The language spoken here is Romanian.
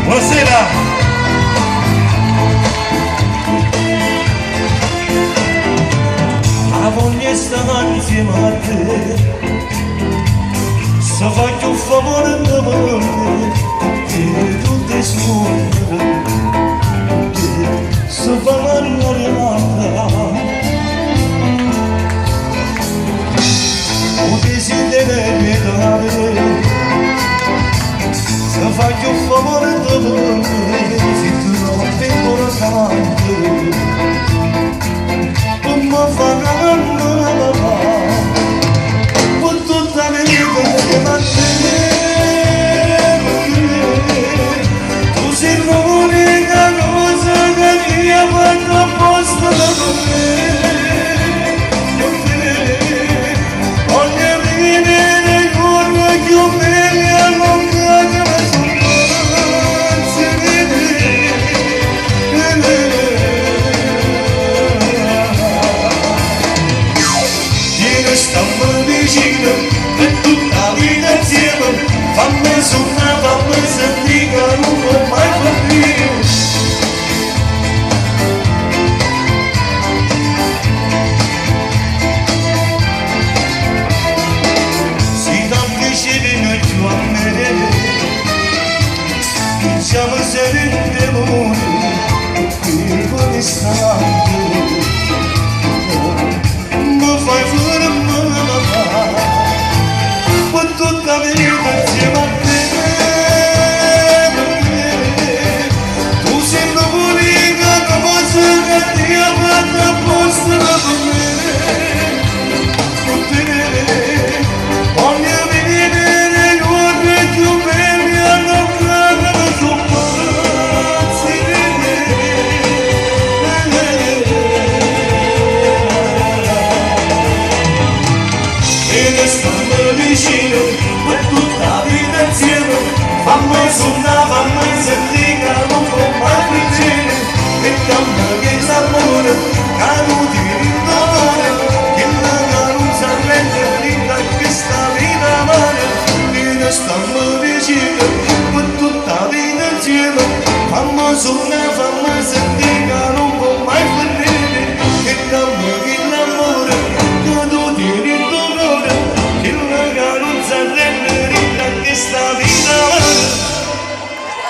Buonasera! La voglia sta insieme a te, se faccio un favore da me, che tu ti scusi, se fa l'altra, o desiderio di dare. Se faccio un favore da me, se tu non sei importante, come faranno la mamma, con tutta la vita che mantenere. Tu sei l'unica cosa che mi ha fatto apposta da me. Voglio venire con più bene a lontano. Stiamo vicino per tutta la vita insieme, fammi suonare, fammi sentire che non può mai partire. Si t'avvicini più a me, diciamo se il demone, qui con istante, mi fai fuori tutta la vita insieme a te, tu sei l'unica cosa che ti ha fatto apposta da me. Con te voglio vedere l'uomo più bello a lontano sul pazzi di me. E restando vicino per tutta la vita insieme, fammi suonare, fammi sentire.